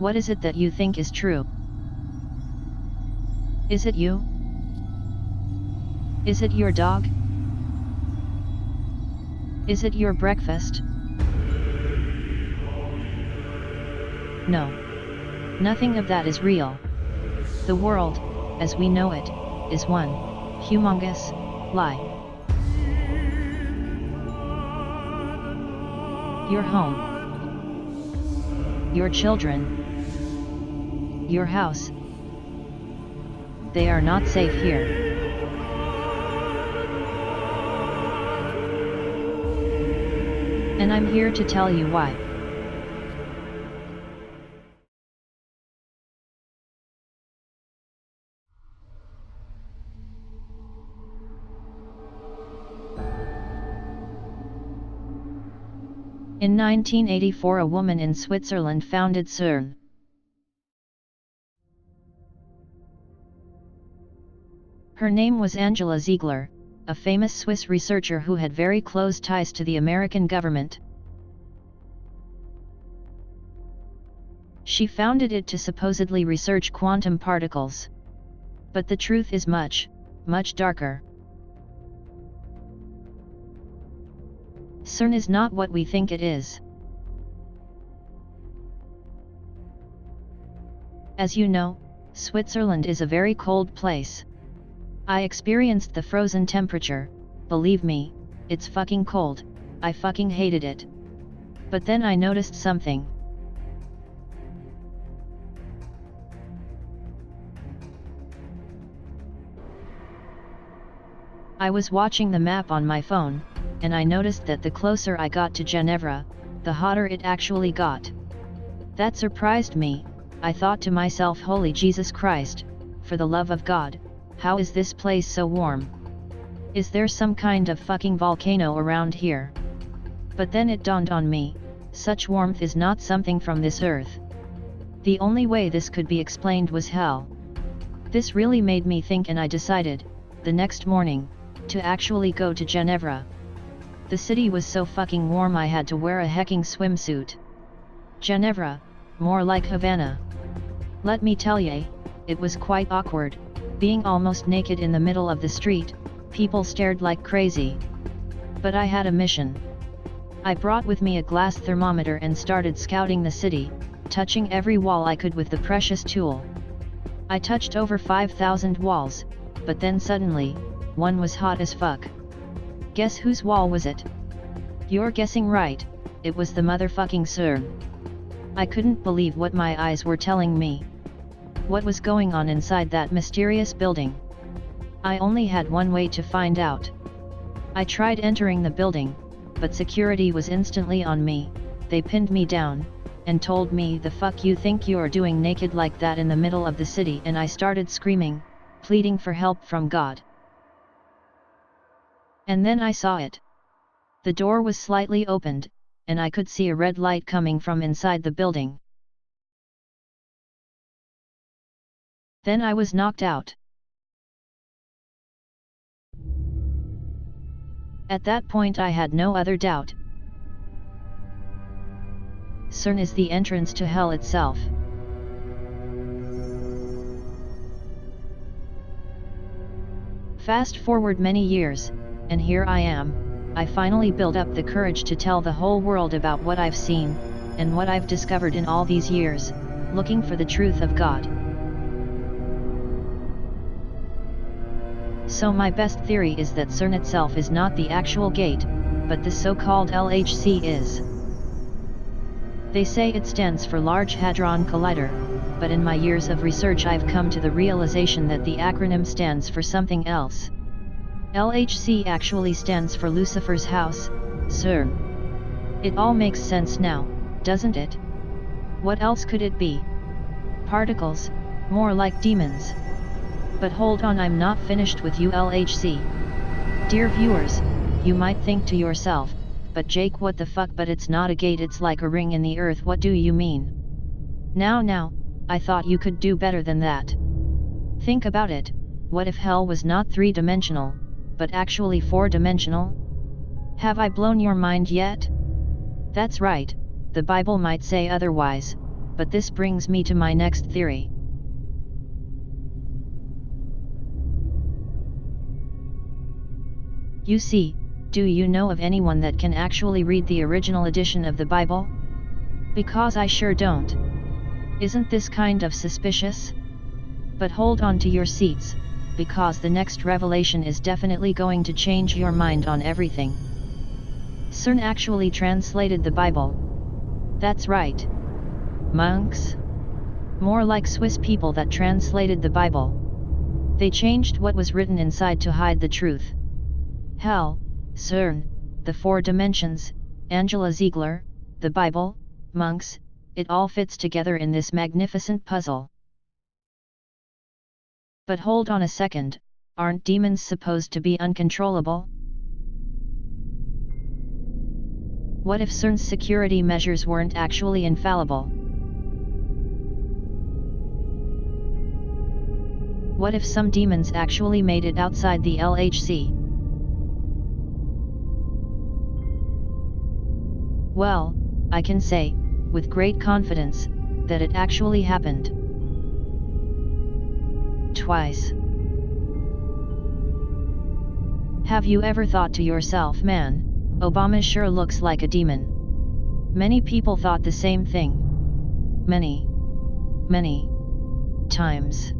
What is it that you think is true? Is it you? Is it your dog? Is it your breakfast? No. Nothing of that is real. The world, as we know it, is one humongous lie. Your home, your children, your house, they are not safe here. And I'm here to tell you why. In 1984, a woman in Switzerland founded CERN. Her name was Angela Ziegler, a famous Swiss researcher who had very close ties to the American government. She founded it to supposedly research quantum particles. But the truth is much, much darker. CERN is not what we think it is. As you know, Switzerland is a very cold place. I experienced the frozen temperature. Believe me, it's fucking cold. I fucking hated it. But then I noticed something. I was watching the map on my phone, and I noticed that the closer I got to Geneva, the hotter it actually got. That surprised me. I thought to myself, holy Jesus Christ, for the love of God, how is this place so warm? Is there some kind of fucking volcano around here? But then it dawned on me, such warmth is not something from this earth. The only way this could be explained was hell. This really made me think, and I decided, the next morning, to actually go to Geneva. The city was so fucking warm I had to wear a hecking swimsuit. Geneva, more like Havana. Let me tell ye, it was quite awkward, being almost naked in the middle of the street. People stared like crazy. But I had a mission. I brought with me a glass thermometer and started scouting the city, touching every wall I could with the precious tool. I touched over 5,000 walls, but then suddenly, one was hot as fuck. Guess whose wall was it? You're guessing right, it was the motherfucking CERN. I couldn't believe what my eyes were telling me. What was going on inside that mysterious building? I only had one way to find out. I tried entering the building, but security was instantly on me. They pinned me down, and told me, the fuck you think you're doing naked like that in the middle of the city? And I started screaming, pleading for help from God. And then I saw it. The door was slightly opened, and I could see a red light coming from inside the building. Then I was knocked out. At that point I had no other doubt. CERN is the entrance to hell itself. Fast forward many years, and here I am. I finally built up the courage to tell the whole world about what I've seen, and what I've discovered in all these years, looking for the truth of God. So my best theory is that CERN itself is not the actual gate, but the so-called LHC is. They say it stands for Large Hadron Collider, but in my years of research I've come to the realization that the acronym stands for something else. LHC actually stands for Lucifer's house, CERN. It all makes sense now, doesn't it? What else could it be? Particles, more like demons. But hold on, I'm not finished with you, LHC. Dear viewers, you might think to yourself, but Jake, what the fuck? But it's not a gate, it's like a ring in the earth. What do you mean? Now, I thought you could do better than that. Think about it. What if hell was not three-dimensional, but actually four-dimensional? Have I blown your mind yet? That's right, the Bible might say otherwise, but this brings me to my next theory. You see, do you know of anyone that can actually read the original edition of the Bible? Because I sure don't. Isn't this kind of suspicious? But hold on to your seats, because the next revelation is definitely going to change your mind on everything. CERN actually translated the Bible. That's right. Monks? More like Swiss people that translated the Bible. They changed what was written inside to hide the truth. Hell, CERN, the four dimensions, Angela Ziegler, the Bible, monks, it all fits together in this magnificent puzzle. But hold on a second, aren't demons supposed to be uncontrollable? What if CERN's security measures weren't actually infallible? What if some demons actually made it outside the LHC? Well, I can say, with great confidence, that it actually happened. Twice. Have you ever thought to yourself, man, Obama sure looks like a demon? Many people thought the same thing. Many times.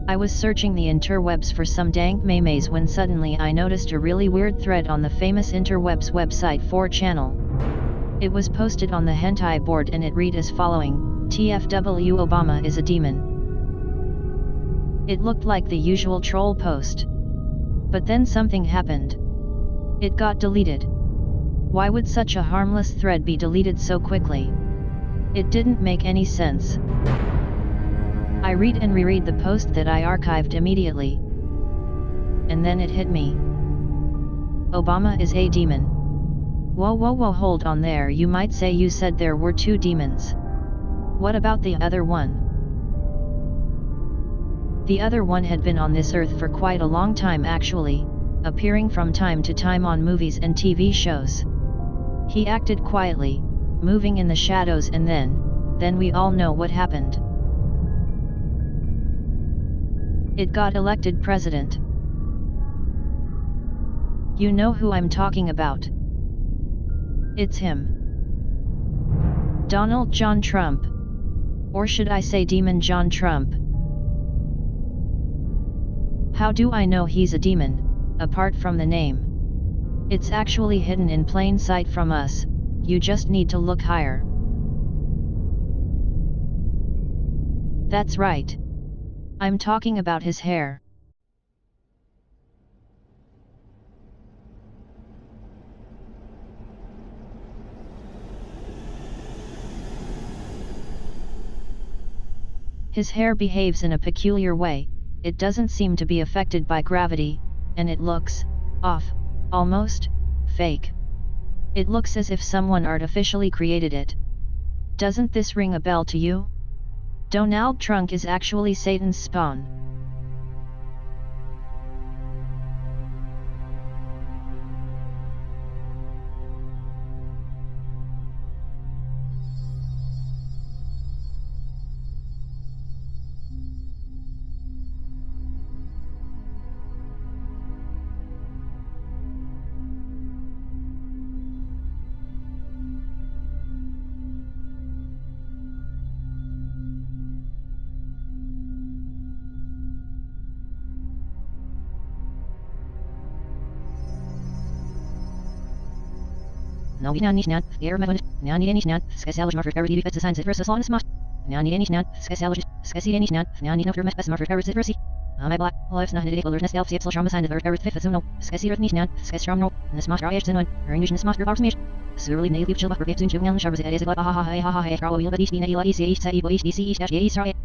I was searching the interwebs for some dank memes when suddenly I noticed a really weird thread on the famous interwebs website 4channel. It was posted on the hentai board and it read as following, TFW Obama is a demon. It looked like the usual troll post. But then something happened. It got deleted. Why would such a harmless thread be deleted so quickly? It didn't make any sense. I read and reread the post that I archived immediately. And then it hit me. Obama is a demon. Whoa, hold on there, you might say you said there were two demons. What about the other one? The other one had been on this earth for quite a long time actually, appearing from time to time on movies and TV shows. He acted quietly, moving in the shadows and then we all know what happened. It got elected president. You know who I'm talking about. It's him. Donald John Trump. Or should I say Demon John Trump? How do I know he's a demon, apart from the name? It's actually hidden in plain sight from us, you just need to look higher. That's right. I'm talking about his hair. His hair behaves in a peculiar way, it doesn't seem to be affected by gravity, and it looks off, almost fake. It looks as if someone artificially created it. Doesn't this ring a bell to you? Donald Trump is actually Satan's spawn. No, Nani Snat, Airman, Nani any Snat, Skasalish Marford Parity Bets Signs at versus Long Smart. Nani any Snat, Skasalish, Skasi any Snat, Nani no Fermet Marford Paris at Versi. My black, life's not a day, Lurnes Elf Sips Trauma Sign of Earth Paris Fifth Zuno, Skasi Earth Nishnat, Skastrom no, Nesmas Rash Zinon, Ernish Nesmas Bars Mish. Surely Native Chilba for Gets in Julian Sharpers at Is ha ha ha ha ha ha, Probably But East Nila East East East East East East East East.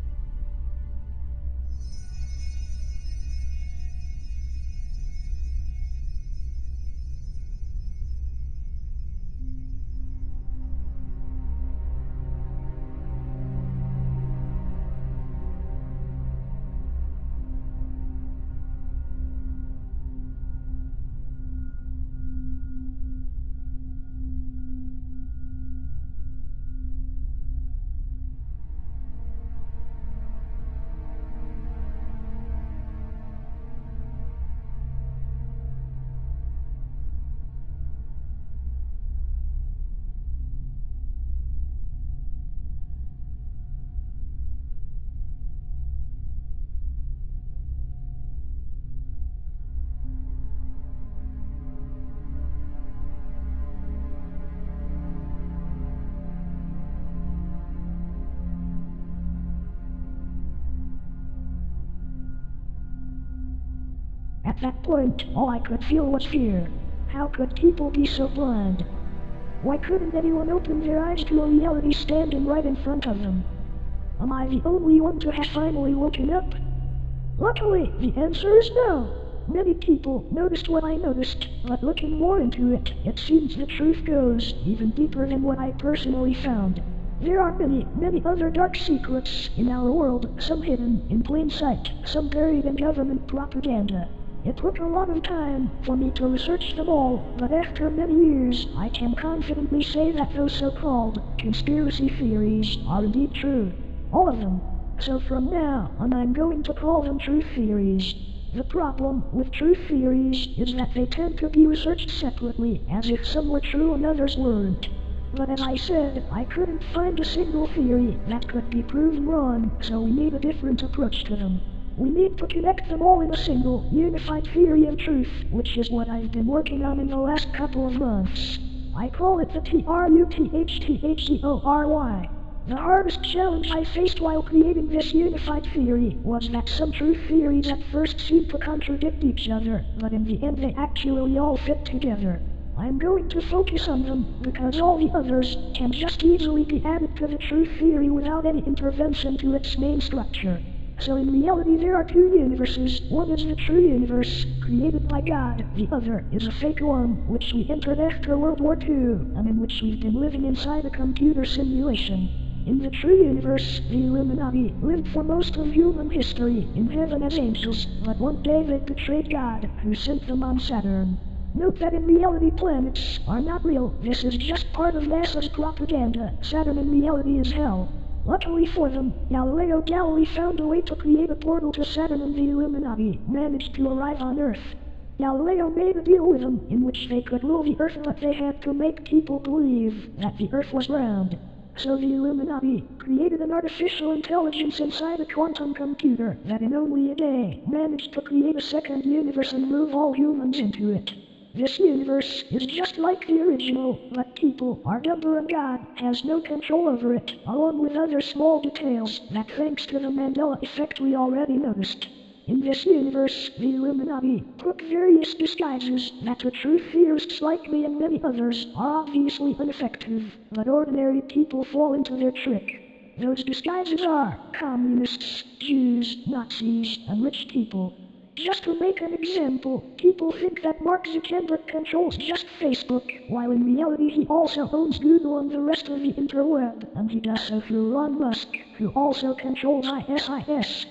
At that point, all I could feel was fear. How could people be so blind? Why couldn't anyone open their eyes to a reality standing right in front of them? Am I the only one to have finally woken up? Luckily, the answer is no. Many people noticed what I noticed, but looking more into it, it seems the truth goes even deeper than what I personally found. There are many, many other dark secrets in our world, some hidden in plain sight, some buried in government propaganda. It took a lot of time for me to research them all, but after many years, I can confidently say that those so-called conspiracy theories are indeed true. All of them. So from now on I'm going to call them truth theories. The problem with truth theories is that they tend to be researched separately, as if some were true and others weren't. But as I said, I couldn't find a single theory that could be proven wrong, so we need a different approach to them. We need to connect them all in a single, unified theory of truth, which is what I've been working on in the last couple of months. I call it the TRUTHTHEORY. The hardest challenge I faced while creating this unified theory was that some truth theories at first seemed to contradict each other, but in the end they actually all fit together. I'm going to focus on them, because all the others can just easily be added to the truth theory without any intervention to its main structure. So in reality there are two universes. One is the true universe, created by God. The other is a fake one, which we entered after World War II, and in which we've been living inside a computer simulation. In the true universe, the Illuminati lived for most of human history in heaven as angels, but one day they betrayed God, who sent them on Saturn. Note that in reality planets are not real. This is just part of NASA's propaganda. Saturn in reality is hell. Luckily for them, Galileo Galilei found a way to create a portal to Saturn, and the Illuminati managed to arrive on Earth. Galileo made a deal with them in which they could rule the Earth, but they had to make people believe that the Earth was round. So the Illuminati created an artificial intelligence inside a quantum computer that in only a day managed to create a second universe and move all humans into it. This universe is just like the original, but people are dumber and God has no control over it, along with other small details that, thanks to the Mandela effect, we already noticed. In this universe, the Illuminati took various disguises that to truth theorists like me and many others are obviously ineffective, but ordinary people fall into their trick. Those disguises are communists, Jews, Nazis, and rich people. Just to make an example, people think that Mark Zuckerberg controls just Facebook, while in reality he also owns Google and the rest of the interweb, and he does so through Elon Musk, who also controls ISIS.